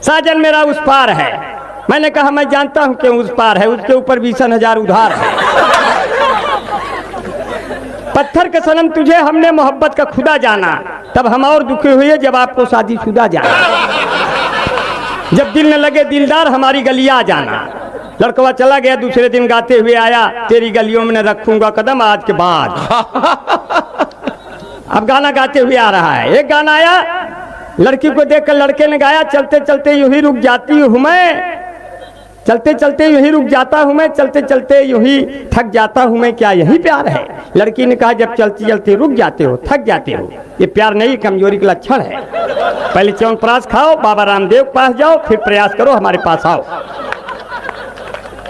साजन मेरा उस पार है। मैंने कहा मैं जानता हूं कि उस पार है, उसके ऊपर 20,000 उधार है। पत्थर के सनम तुझे हमने मोहब्बत का खुदा जाना, तब हम और दुखी हुए जब आपको शादीशुदा जाना। जब दिल न लगे दिलदार हमारी गलियां जाना। लड़कवा चला गया, दूसरे दिन गाते हुए आया, तेरी गलियों में न रखूंगा कदम आज के बाद। अब गाना गाते हुए आ रहा है। एक गाना आया, लड़की को देखकर लड़के ने गाया, चलते चलते यूं ही रुक जाती हूँ मैं, चलते चलते यूं ही रुक जाता हूँ मैं, चलते चलते यूं ही थक जाता हूँ मैं, क्या यही प्यार है? लड़की ने कहा जब चलते चलते रुक जाते हो, थक जाते हो, ये प्यार नहीं कमजोरी का लक्षण है। पहले च्यवनप्राश खाओ, बाबा रामदेव के पास जाओ, फिर प्रयास करो हमारे पास आओ।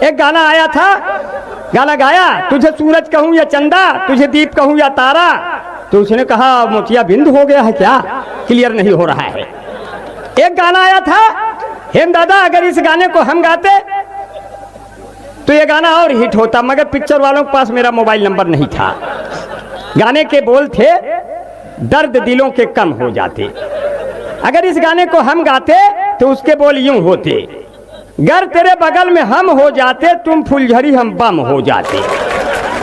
एक गाना आया था, गाना गाया, तुझे सूरज कहूँ या चंदा, तुझे दीप कहूँ या तारा, तो उसने कहा मोतिया बिंद हो गया है क्या, क्लियर नहीं हो रहा है। एक गाना आया था, हेम दादा अगर इस गाने को हम गाते तो ये गाना और हिट होता, मगर पिक्चर वालों के पास मेरा मोबाइल नंबर नहीं था। गाने के बोल थे, दर्द दिलों के कम हो जाते। अगर इस गाने को हम गाते तो उसके बोल यूं होते, गर तेरे बगल में हम हो जाते, तुम फुलझड़ी हम बम हो जाते।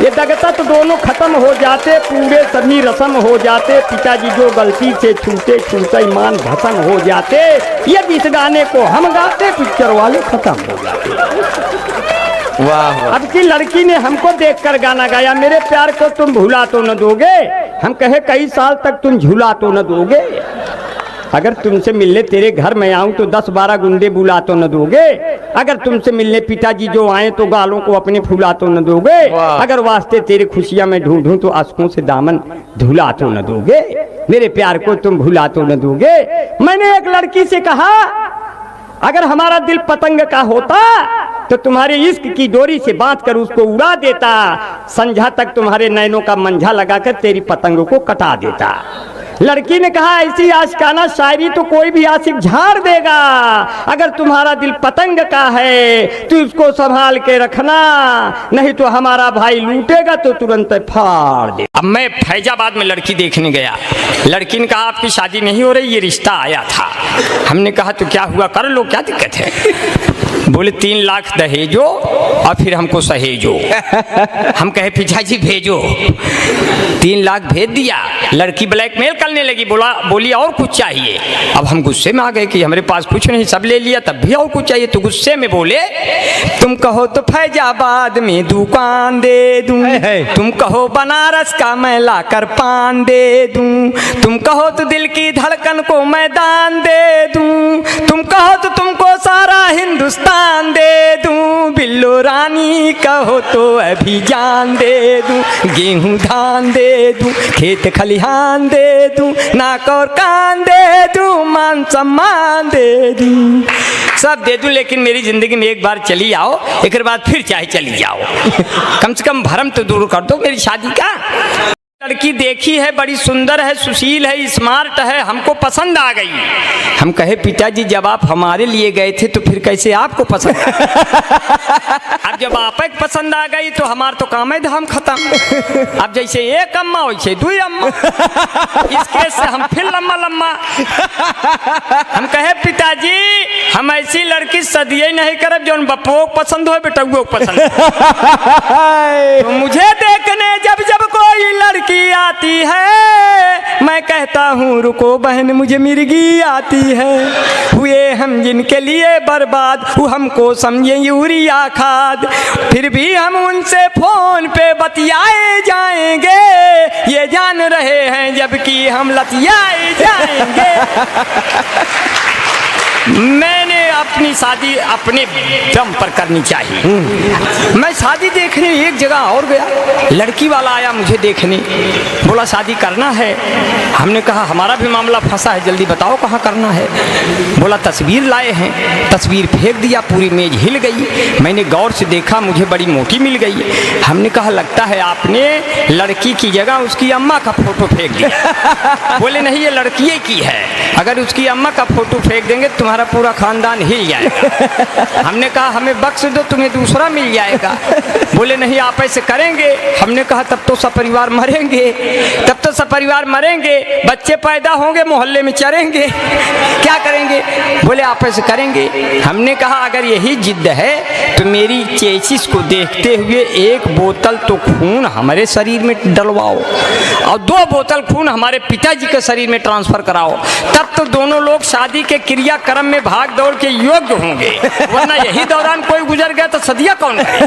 ये दगता तो दोनों खत्म हो जाते, पूरे सभी रस्म हो जाते, पिताजी जो गलती से छूटे छूटे ईमान भस्म हो जाते। ये इस गाने को हम गाते, पिक्चर वाले खत्म हो जाते। वाह। अब की लड़की ने हमको देखकर गाना गाया, मेरे प्यार को तुम भुला तो न दोगे, हम कहे कई साल तक तुम झूला तो न दोगे, अगर तुमसे मिलने तेरे घर में आऊं तो 10-12 गुंडे बुला तो न दोगे, अगर तुमसे मिलने पिताजी जो आए तो गालों को अपने फुला तो न दोगे, अगर वास्ते तेरे खुशियां में ढूंढूं तो आंसुओं से दामन धुला तो न दोगे, मेरे प्यार को तुम भुला तो न दोगे। मैंने एक लड़की से कहा अगर हमारा दिल पतंग का होता तो तुम्हारे इश्क की डोरी से बांध कर उसको उड़ा देता, संझा तक तुम्हारे नैनों का मंझा लगाकर तेरी पतंगों को कटा देता। लड़की ने कहा ऐसी आशिकाना शायरी तो कोई भी आशिक झाड़ देगा, अगर तुम्हारा दिल पतंग का है तो उसको संभाल के रखना, नहीं तो हमारा भाई लूटेगा तो तुरंत फाड़ दे। अब मैं फैजाबाद में लड़की देखने गया, लड़की ने कहा आपकी शादी नहीं हो रही, ये रिश्ता आया था। हमने कहा तो क्या हुआ, कर लो, क्या दिक्कत है? बोले 3 लाख दहेजो और फिर हमको सहेजो। हम कहे पिताजी भेजो, 3 लाख भेज दिया। लड़की ब्लैकमेल करने लगी, बोली और कुछ चाहिए। अब हम गुस्से में आ गए कि हमारे पास कुछ नहीं, सब ले लिया, तब भी और कुछ चाहिए। तो गुस्से में बोले तुम कहो तो फैजाबाद में दुकान दे दूं, तुम कहो बनारस का मैं लाकर पान दे दूं, तुम कहो तो दिल की धड़कन को मैदान दे दूं, तुम कहो तो तुमको सारा हिंदुस्तान दे दूं, बिल्लो रानी कहो तो अभी जान दे दूं, गेहूं धान दे दूं, खेत खलिहान दे दूं, नाक और कान दे दूं, मान सम्मान दे दूं, सब दे दूं, लेकिन मेरी जिंदगी में एक बार चली आओ, एक बाद फिर चाहे चली जाओ, कम से कम भरम तो दूर कर दो मेरी शादी का। लड़की देखी है, बड़ी सुंदर है, सुशील है, स्मार्ट है, हमको पसंद आ गई। हम कहे पिताजी जब आप हमारे लिए गए थे तो फिर कैसे आपको पसंद? अब जब आप पसंद आ गई तो हमार तो काम है धाम खत्म। अब जैसे एक अम्मा वैसे 2 अम्मा, इसके से हम फिर लम्मा लम्मा। हम कहे पिताजी हम ऐसी लड़की सदिये नहीं करब जो बप्पो पसंद हो बेटुओ पसंद। तो मुझे देखने जब जब कोई लड़की आती है, मैं कहता हूँ रुको बहन मुझे मिर्गी आती है, हुए हम जिनके लिए बर्बाद, वो हमको समझे यूरिया खाद, फिर भी हम उनसे फोन पे बतियाए जाएंगे, ये जान रहे हैं जबकि हम लतियाए जाएंगे। मैंने अपनी शादी अपने दम पर करनी चाहिए। मैं शादी देखने एक जगह और गया, लड़की वाला आया मुझे देखने, बोला शादी करना है। हमने कहा हमारा भी मामला फंसा है, जल्दी बताओ कहाँ करना है। बोला तस्वीर लाए हैं, तस्वीर फेंक दिया, पूरी मेज हिल गई। मैंने गौर से देखा, मुझे बड़ी मोटी मिल गई। हमने कहा लगता है आपने लड़की की जगह उसकी अम्मा का फोटो फेंक दिया। बोले नहीं ये लड़की की है, अगर उसकी अम्मा का फोटो फेंक देंगे तुम्हारा पूरा खानदान हिल जाएगा। हमने कहा हमें बख्श दो, तुम्हें दूसरा मिल जाएगा। बोले नहीं आप ऐसे करेंगे। हमने कहा तब तो सपरिवार मरेंगे, तब तो सपरिवार मरेंगे, बच्चे पैदा होंगे, मोहल्ले में चरेंगे, क्या करेंगे? बोले आप ऐसे करेंगे। हमने कहा अगर यही जिद है तो मेरी चेसिस को देखते हुए 1 बोतल तो खून हमारे शरीर में डलवाओ और 2 बोतल खून हमारे पिताजी के शरीर में ट्रांसफर कराओ, तब तो दोनों लोग शादी के क्रियाक्रम में भाग दौड़ के योग्य होंगे। वरना यही दौरान कोई गुजर गया तो सदिया कौन करे?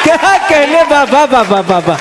क्या कहने बाबा बाबा बाबा।